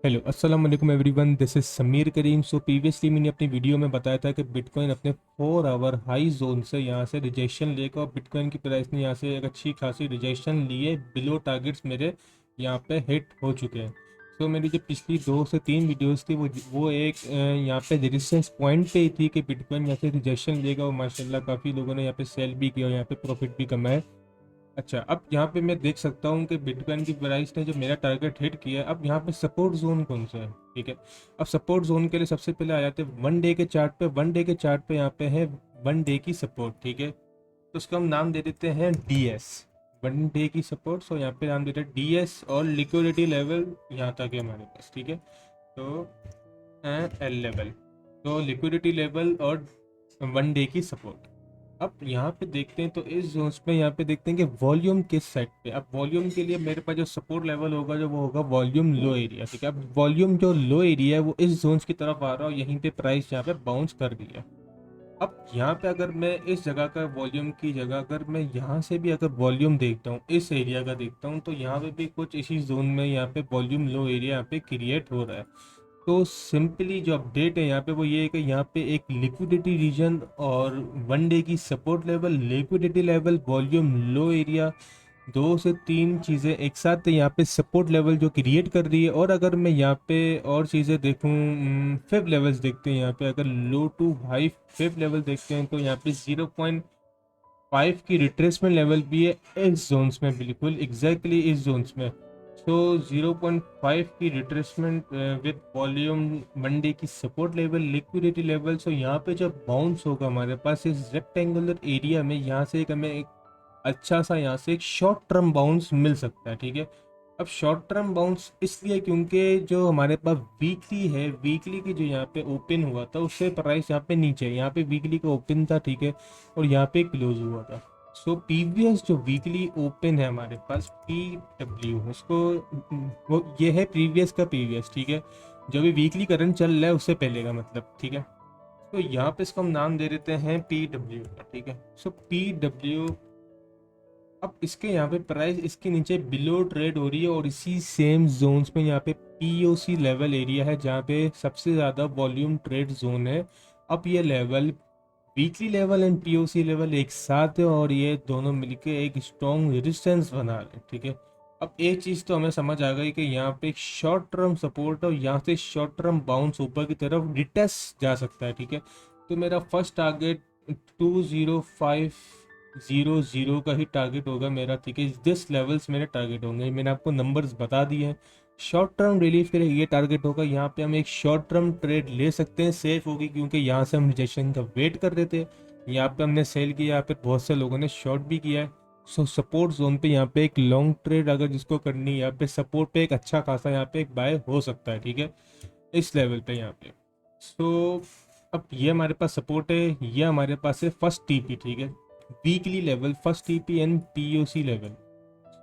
Hello अस्सलाम वालेकुम everyone, this is Sameer Karim. So previously मैंने अपनी वीडियो में बताया था कि बिटकॉइन अपने 4 आवर हाई जोन से यहाँ से रिजेक्शन लेकर और बिटकॉइन की प्राइस ने यहाँ से एक अच्छी खासी रिजेक्शन लिए। बिलो टारगेट्स मेरे यहाँ पे हिट हो चुके हैं। सो मेरी जो पिछली 2 से 3 वीडियोस थी वो एक यहाँ पे रेजिस्टेंस पॉइंट पे ही थी कि बिटकॉइन यहाँ से रिजेक्शन लेगा और माशाल्लाह काफ़ी लोगों ने यहाँ पे सेल भी किया और यहाँ पे प्रॉफिट भी कमाए। अच्छा, अब यहाँ पे मैं देख सकता हूँ कि बिटकॉइन की प्राइस ने जो मेरा टारगेट हिट किया है, अब यहाँ पे सपोर्ट जोन कौन सा है। ठीक है, अब सपोर्ट जोन के लिए सबसे पहले आ जाते हैं 1 डे के चार्ट पे। 1 डे के चार्ट पे यहाँ पे है 1 डे की सपोर्ट। ठीक है, तो उसका हम नाम दे देते हैं डीएस, 1 डे की सपोर्ट। सो यहाँ पे नाम देते हैं डीएस और लिक्विडिटी लेवल यहाँ तक है हमारे पास। ठीक है, तो एल लेवल, तो लिक्विडिटी लेवल और 1 डे की सपोर्ट। अब यहाँ पे देखते हैं तो इस जोन्स में यहाँ पे देखते हैं कि वॉल्यूम किस साइड पे। अब वॉल्यूम के लिए मेरे पास जो सपोर्ट लेवल होगा जो वो होगा वॉल्यूम लो एरिया। ठीक है, अब वॉल्यूम जो लो एरिया है वो इस जोन्स की तरफ आ रहा है और यहीं पे प्राइस यहाँ पे बाउंस कर दिया। अब यहाँ पे अगर मैं इस जगह का वॉल्यूम की जगह अगर मैं यहाँ से भी अगर वॉल्यूम देखता हूँ, इस एरिया का देखता हूँ, तो यहाँ पे भी कुछ इसी जोन में यहाँ पे वॉल्यूम लो एरिया यहाँ पे क्रिएट हो रहा है। तो सिंपली जो अपडेट है यहाँ पे वो ये है कि यहाँ पे एक लिक्विडिटी रीजन और 1 डे की support level, liquidity level, volume low area, 2 से 3 चीज़ें एक साथ यहाँ पे सपोर्ट लेवल जो क्रिएट कर रही है। और अगर मैं यहाँ पे और चीज़ें देखूँ, फिफ्थ लेवल्स देखते हैं यहाँ पे, अगर लो टू हाई फिफ्थ लेवल देखते हैं तो यहाँ पे 0.5 की रिट्रेसमेंट लेवल भी है इस जोन्स में, बिल्कुल एग्जैक्टली इस जोन्स में। सो 0.5 की रिट्रेसमेंट विद वॉल्यूम, 1 डे की सपोर्ट लेवल, लिक्विडिटी लेवल। सो यहाँ पे जब बाउंस होगा हमारे पास इस रेक्टेंगुलर एरिया में, यहाँ से एक हमें एक अच्छा सा यहाँ से एक शॉर्ट टर्म बाउंस मिल सकता है। ठीक है, अब शॉर्ट टर्म बाउंस इसलिए क्योंकि जो हमारे पास वीकली है, वीकली की जो यहाँ पे ओपन हुआ था उससे प्राइस यहाँ पे नीचे है। यहाँ पे वीकली का ओपन था, ठीक है, और यहाँ पे क्लोज हुआ था। सो प्रीवियस जो वीकली ओपन है हमारे पास पी डब्ल्यू, उसको वो ये है प्रीवियस का प्रीवियस। ठीक है, जो भी वीकली करंट चल रहा है उससे पहले का मतलब। ठीक है, तो यहाँ पे इसको हम नाम दे देते हैं पी डब्ल्यू का। ठीक है, सो पी डब्ल्यू। अब इसके यहाँ पे प्राइस इसके नीचे बिलो ट्रेड हो रही है और इसी सेम जोन्स में यहाँ पे पीओसी लेवल एरिया है जहाँ पे सबसे ज़्यादा वॉल्यूम ट्रेड जोन है। अब ये level weekly level and POC level एक साथ है और ये दोनों मिलके एक स्ट्रॉन्ग रेजिस्टेंस बना रहे हैं। ठीक है, अब एक चीज़ तो हमें समझ आ गई कि यहाँ पे एक शॉर्ट टर्म सपोर्ट और यहाँ से शॉर्ट टर्म बाउंस ऊपर की तरफ डिटेस्ट जा सकता है। ठीक है, तो मेरा फर्स्ट टारगेट 20500 का ही टारगेट होगा मेरा। ठीक है, दिस लेवल्स मेरे टारगेट होंगे, मैंने आपको नंबर्स बता दिए हैं। शॉर्ट टर्म रिलीफ के लिए ये टारगेट होगा। यहाँ पे हम एक शॉर्ट टर्म ट्रेड ले सकते हैं, सेफ होगी क्योंकि यहाँ से हम रिजेक्शन का वेट कर रहे थे। यहाँ पे हमने सेल किया, यहाँ पे बहुत से लोगों ने शॉर्ट भी किया है। सो सपोर्ट जोन पे यहाँ पे एक लॉन्ग ट्रेड अगर जिसको करनी है, यहाँ पे सपोर्ट पे एक अच्छा खासा यहाँ पे एक बाय हो सकता है। ठीक है, इस लेवल पे यहाँ पे। सो अब ये हमारे पास सपोर्ट है, ये हमारे पास है फर्स्ट टीपी। ठीक है, weekly level, first TP and POC level.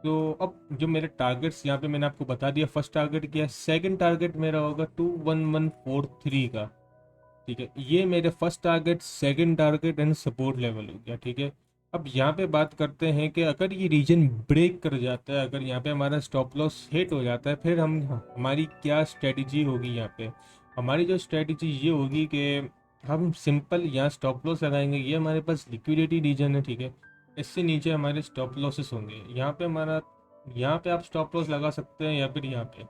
तो अब जो मेरे टारगेट्स यहाँ पे मैंने आपको बता दिया, फर्स्ट टारगेट क्या है, सेकंड टारगेट मेरा होगा 21143 का। ठीक है, ये मेरे first target, second target and support level हो गया। ठीक है, अब यहाँ पे बात करते हैं कि अगर ये रीजन ब्रेक कर जाता है, अगर यहाँ पे हमारा स्टॉप लॉस हिट हो जाता है, फिर हम हमारी क्या स्ट्रेटजी होगी। यहाँ पे हमारी जो स्ट्रेटजी ये होगी कि हम सिंपल यहाँ स्टॉप लॉस लगाएंगे। ये हमारे पास लिक्विडिटी रीजन है। ठीक है, इससे नीचे हमारे स्टॉप लॉसेस होंगे। यहाँ पे हमारा, यहाँ पे आप स्टॉप लॉस लगा सकते हैं या फिर यहाँ पे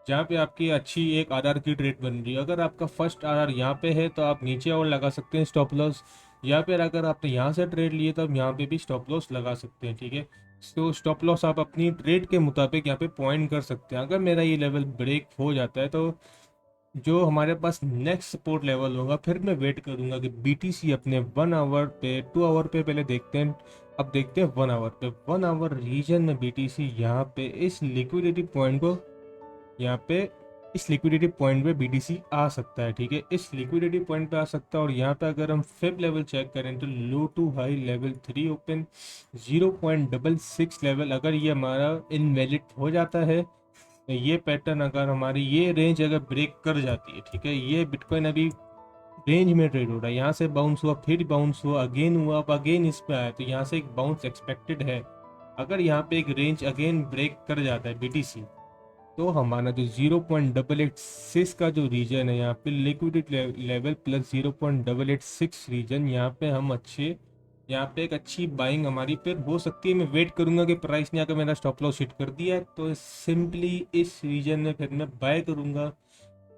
जहाँ पे आपकी अच्छी एक आरआर की ट्रेड बन रही है। अगर आपका फर्स्ट आरआर यहाँ पे है तो आप नीचे और लगा सकते हैं स्टॉप लॉस, या फिर अगर आपने यहाँ से ट्रेड लिए तो आप यहाँ पे भी स्टॉप लॉस लगा सकते हैं। ठीक है, तो स्टॉप लॉस आप अपनी ट्रेड के मुताबिक यहाँ पे पॉइंट कर सकते हैं। अगर मेरा ये लेवल ब्रेक हो जाता है तो जो हमारे पास नेक्स्ट सपोर्ट लेवल होगा, फिर मैं वेट करूंगा कि बीटीसी अपने 1 आवर पे, 2 आवर पे पहले देखते हैं। अब देखते हैं 1 आवर पे, 1 आवर रीजन में बीटीसी यहाँ पे इस लिक्विडिटी पॉइंट को, यहाँ पे इस लिक्विडिटी पॉइंट पे बीटीसी आ सकता है। ठीक है, इस लिक्विडिटी पॉइंट पे आ सकता है। और यहाँ पे अगर हम फिफ्थ लेवल चेक करें तो low to high level 3 open, 0.66 level, अगर ये हमारा इनवैलिड हो जाता है, ये पैटर्न अगर हमारी ये रेंज अगर ब्रेक कर जाती है, ठीक है, ये बिटकॉइन अभी रेंज में ट्रेड हो रहा है, यहाँ से बाउंस हुआ, फिर बाउंस हुआ, अगेन हुआ, अब अगेन इस पे आया, तो यहाँ से एक बाउंस एक्सपेक्टेड है। अगर यहाँ पे एक रेंज अगेन ब्रेक कर जाता है बीटीसी, तो हमारा जो 0.886 का जो रीजन है यहाँ पे लिक्विडिटी लेवल प्लस 0.886 रीजन, यहाँ पे हम अच्छे, यहाँ पे एक अच्छी बाइंग हमारी फिर हो सकती है। मैं वेट करूंगा कि प्राइस ने आकर मेरा स्टॉप लॉस हिट कर दिया है तो सिंपली इस रीजन में फिर मैं बाय करूंगा,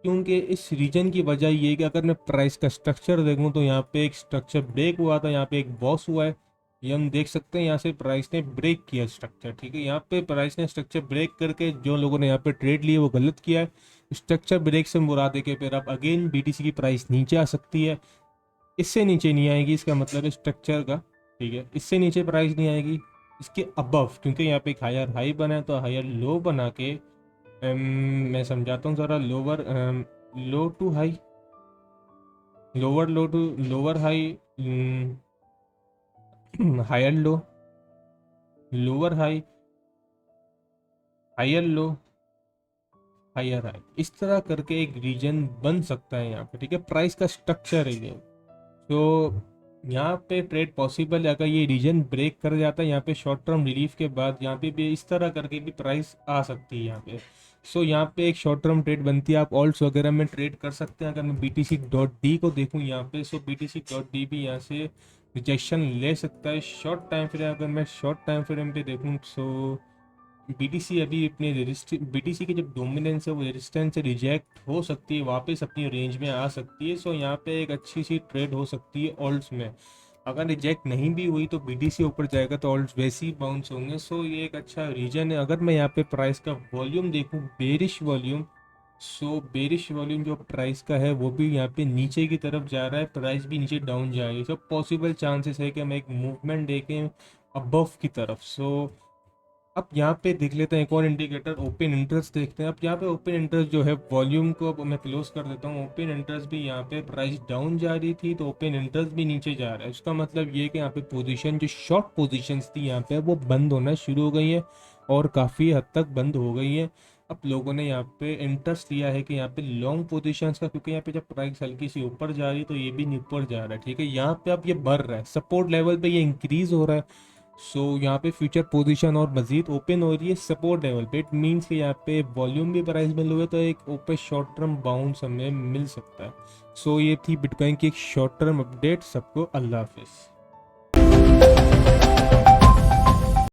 क्योंकि इस रीजन की वजह ये है कि अगर मैं प्राइस का स्ट्रक्चर देखूं तो यहाँ पे एक स्ट्रक्चर ब्रेक हुआ था, यहाँ पे एक बॉस हुआ है, ये हम देख सकते हैं। यहाँ से प्राइस ने ब्रेक किया स्ट्रक्चर, ठीक है। यहाँ पे प्राइस ने स्ट्रक्चर ब्रेक करके जो लोगों ने यहाँ पे ट्रेड लिए वो गलत किया है। स्ट्रक्चर ब्रेक से मुराद है कि फिर अब अगेन बीटीसी की प्राइस नीचे आ सकती है, इससे नीचे नहीं आएगी, इसका मतलब है स्ट्रक्चर का, ठीक है। इससे नीचे प्राइस नहीं आएगी, इसके अबव, क्योंकि यहाँ पे एक हायर हाई बना है तो हायर लो बना के मैं समझाता हूँ ज़रा। Lower low to high, lower low to lower high, higher low, lower high, higher low, higher high, इस तरह करके एक रीजन बन सकता है यहाँ पे, ठीक है। प्राइस का स्ट्रक्चर है ये। तो यहाँ पे ट्रेड पॉसिबल है, अगर ये रीजन ब्रेक कर जाता है यहाँ पे शॉर्ट टर्म रिलीफ के बाद, यहाँ पे भी इस तरह करके भी प्राइस आ सकती है यहाँ पे। सो यहाँ पे एक शॉर्ट टर्म ट्रेड बनती है, आप ऑल्ट्स वगैरह में ट्रेड कर सकते हैं। अगर मैं BTC.D को देखूँ यहाँ पे, सो BTC.D भी यहाँ से रिजेक्शन ले सकता है शॉर्ट टाइम फ्रेम। अगर मैं शॉर्ट टाइम फ्रेम पे देखूँ सो बीटीसी अभी अपने बीटीसी की जो डोमिनेंस है वो रेजिस्टेंस से रिजेक्ट हो सकती है, वापस अपनी रेंज में आ सकती है। सो यहाँ पे एक अच्छी सी ट्रेड हो सकती है ऑल्ट्स में। अगर रिजेक्ट नहीं भी हुई तो बीटीसी ऊपर जाएगा तो ऑल्ट्स वैसे ही बाउंस होंगे। सो ये एक अच्छा रीजन है। अगर मैं यहाँ पे प्राइस का वॉल्यूम देखूँ, बेरिश वॉल्यूम, सो बेरिश वॉल्यूम जो प्राइस का है वो भी यहाँ पे नीचे की तरफ जा रहा है, प्राइस भी नीचे डाउन जा रही है। सो पॉसिबल चांसेस है कि हम एक मूवमेंट देखें अबव की तरफ। सो अब यहाँ पे देख लेते हैं एक और इंडिकेटर, ओपन इंटरेस्ट देखते हैं। अब यहाँ पे ओपन इंटरेस्ट जो है वॉल्यूम को अब मैं क्लोज कर देता हूँ। ओपन इंटरेस्ट भी यहाँ पे प्राइस डाउन जा रही थी तो ओपन इंटरेस्ट भी नीचे जा रहा है। इसका मतलब ये कि यहाँ पे पोजीशन जो शॉर्ट पोजीशंस थी यहाँ पे वो बंद होना शुरू हो गई है और काफ़ी हद तक बंद हो गई है। अब लोगों ने यहाँ पे इंटरेस्ट लिया है कि यहाँ पे लॉन्ग पोजीशंस का, क्योंकि यहाँ पे जब प्राइस हल्की सी ऊपर जा रही है तो ये भी ऊपर जा रहा है, ठीक है। यहाँ पे अब ये बढ़ रहा है, सपोर्ट लेवल पे ये इंक्रीज हो रहा है। सो यहाँ पे फ्यूचर पोजीशन और मजीद ओपन हो रही है सपोर्ट लेवल पे। इट मीन्स कि यहाँ पे वॉल्यूम भी प्राइस में लो है तो एक ओपन शॉर्ट टर्म बाउंस हमें मिल सकता है। सो ये थी बिटकॉइन की एक शॉर्ट टर्म अपडेट। सबको अल्लाह हाफिज़।